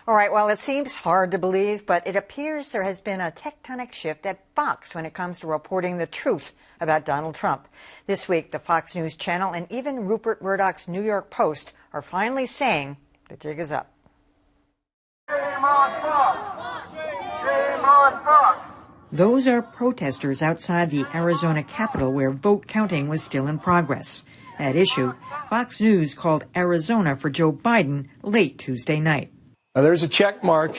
All right, well, it seems hard to believe, but it appears there has been a tectonic shift at Fox when it comes to reporting the truth about Donald Trump. This week, the Fox News Channel and even Rupert Murdoch's New York Post are finally saying the jig is up. Shame on Fox! Shame on Fox! Those are protesters outside the Arizona Capitol where vote counting was still in progress. At issue, Fox News called Arizona for Joe Biden late Tuesday night. Now, there's a check mark.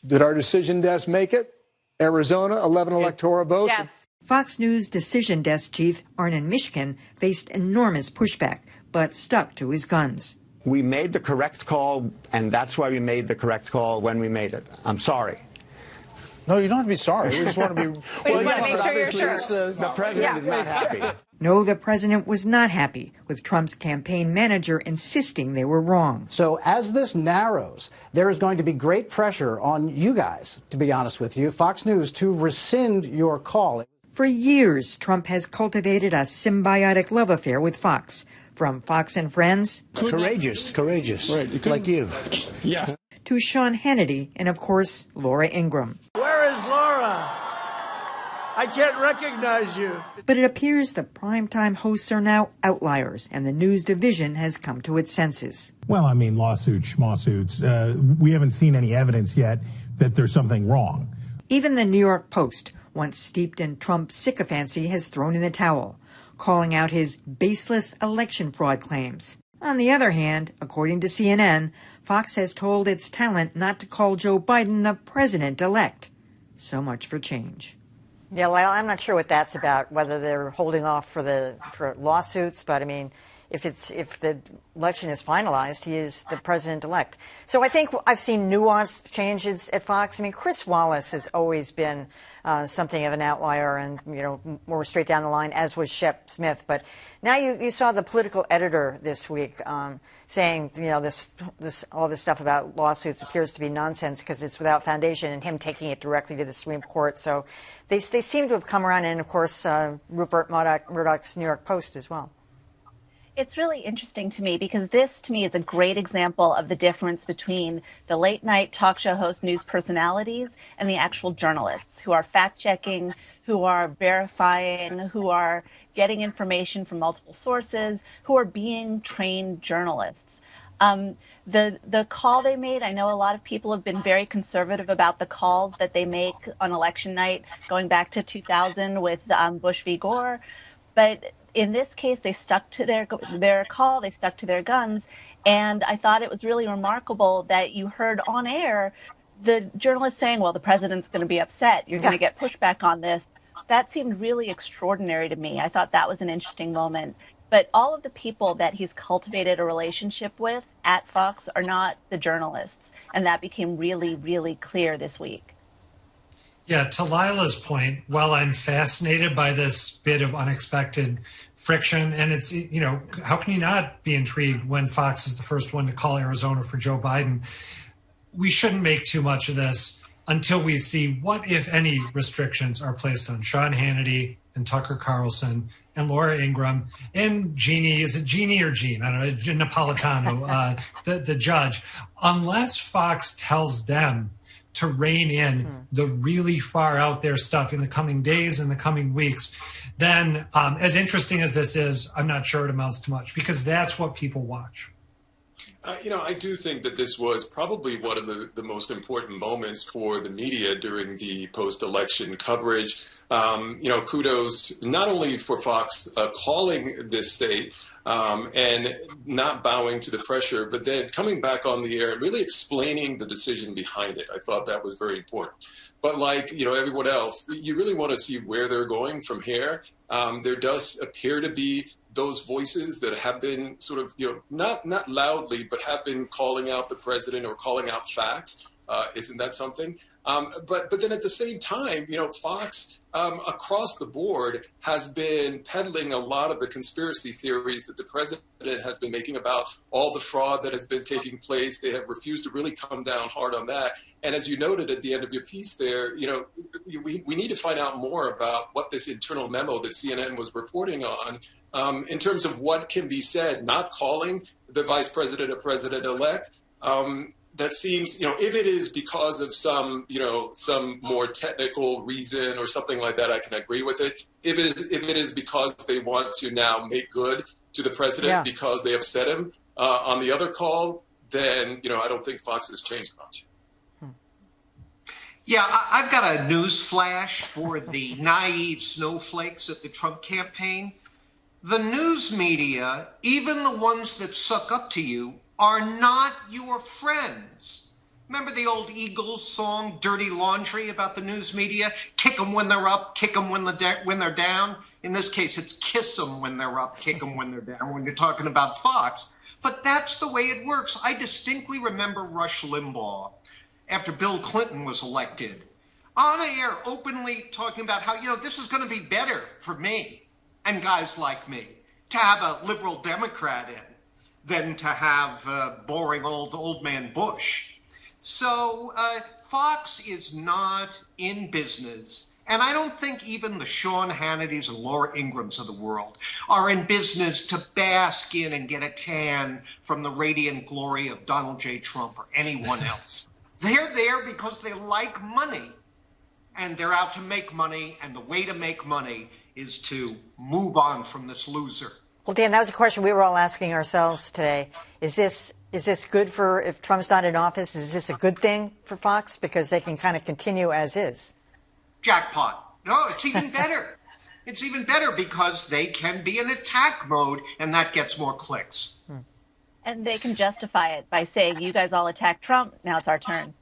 Did our decision desk make it? Arizona, 11 electoral votes. Yes. Fox News decision desk chief Arnon Mishkin faced enormous pushback, but stuck to his guns. We made the correct call, and that's why we made the correct call when we made it. I'm sorry. No, you don't have to be sorry. You just want to be... Well, you want to make sure you're sure. The president is not happy. No, the president was not happy, with Trump's campaign manager insisting they were wrong. So as this narrows, there is going to be great pressure on you guys, to be honest with you, Fox News, to rescind your call. For years, Trump has cultivated a symbiotic love affair with Fox. From Fox and Friends... Courageous. Right, like you. Yeah. ...to Sean Hannity and, of course, Laura Ingraham. Where is Laura? I can't recognize you. But it appears the primetime hosts are now outliers, and the news division has come to its senses. Well, I mean, lawsuits, schmawsuits. We haven't seen any evidence yet that there's something wrong. Even the New York Post, once steeped in Trump sycophancy, has thrown in the towel, calling out his baseless election fraud claims. On the other hand, according to CNN, Fox has told its talent not to call Joe Biden the president-elect. So much for change. Yeah, well, I'm not sure what that's about, whether they're holding off for lawsuits, but I mean, if the election is finalized, he is the president-elect. So I think I've seen nuanced changes at Fox. I mean, Chris Wallace has always been something of an outlier and, you know, more straight down the line, as was Shep Smith. But now you saw the political editor this week saying, you know, all this stuff about lawsuits appears to be nonsense because it's without foundation, and him taking it directly to the Supreme Court. So they seem to have come around, and of course Rupert Murdoch's New York Post as well. It's really interesting to me because this, to me, is a great example of the difference between the late night talk show host news personalities and the actual journalists who are fact-checking, who are verifying, who are getting information from multiple sources, who are being trained journalists. The call they made, I know a lot of people have been very conservative about the calls that they make on election night, going back to 2000 with Bush v. Gore, but in this case, they stuck to their call, they stuck to their guns, and I thought it was really remarkable that you heard on air the journalist saying, well, the president's going to be upset, you're going to get pushback on this. That seemed really extraordinary to me. I thought that was an interesting moment. But all of the people that he's cultivated a relationship with at Fox are not the journalists, and that became really, really clear this week. Yeah, to Lylah's point, while I'm fascinated by this bit of unexpected friction, and it's, you know, how can you not be intrigued when Fox is the first one to call Arizona for Joe Biden? We shouldn't make too much of this until we see what, if any, restrictions are placed on Sean Hannity and Tucker Carlson and Laura Ingraham and Jeannie, is it Jeannie or Jean? I don't know, Napolitano, the judge, unless Fox tells them to rein in the really far out there stuff in the coming days and the coming weeks, then as interesting as this is, I'm not sure it amounts to much, because that's what people watch. You know, I do think that this was probably one of the most important moments for the media during the post-election coverage. You know, kudos not only for Fox calling this state and not bowing to the pressure, but then coming back on the air and really explaining the decision behind it. I thought that was very important. But like, you know, everyone else, you really want to see where they're going from here. There does appear to be those voices that have been sort of, you know, not loudly, but have been calling out the president or calling out facts. Isn't that something? But then at the same time, you know, Fox across the board has been peddling a lot of the conspiracy theories that the president has been making about all the fraud that has been taking place. They have refused to really come down hard on that. And as you noted at the end of your piece there, you know, we need to find out more about what this internal memo that CNN was reporting on in terms of what can be said, not calling the vice president a president-elect, that seems, if it is because of some more technical reason or something like that, I can agree with it. If it is because they want to now make good to the president because they upset him on the other call, then, I don't think Fox has changed much. Yeah, I've got a news flash for the naive snowflakes of the Trump campaign. The news media, even the ones that suck up to you, are not your friends. Remember the old Eagles song, Dirty Laundry, about the news media? Kick them when they're up, kick them when they're down. In this case, it's kiss them when they're up, kick them when they're down, when you're talking about Fox. But that's the way it works. I distinctly remember Rush Limbaugh, after Bill Clinton was elected, on air openly talking about how, this is going to be better for me and guys like me to have a liberal Democrat in than to have boring old man Bush. So Fox is not in business, and I don't think even the Sean Hannitys and Laura Ingrams of the world are in business to bask in and get a tan from the radiant glory of Donald J. Trump or anyone else. They're there because they like money, and they're out to make money, and the way to make money is to move on from this loser. Well, Dan, that was a question we were all asking ourselves today. Is this good for, if Trump's not in office, is this a good thing for Fox? Because they can kind of continue as is. Jackpot. No, it's even better. It's even better because they can be in attack mode, and that gets more clicks. And they can justify it by saying, you guys all attacked Trump, now it's our turn.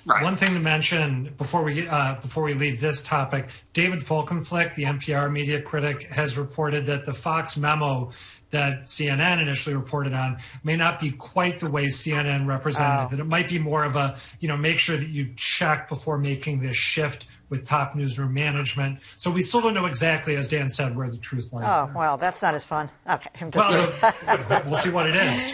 Right. One thing to mention before we leave this topic, David Folkenflik, the NPR media critic, has reported that the Fox memo that CNN initially reported on may not be quite the way CNN represented it. That it might be more of a, make sure that you check before making this shift with top newsroom management. So we still don't know exactly, as Dan said, where the truth lies. Oh, well, that's not as fun. Okay. Well, we'll see what it is.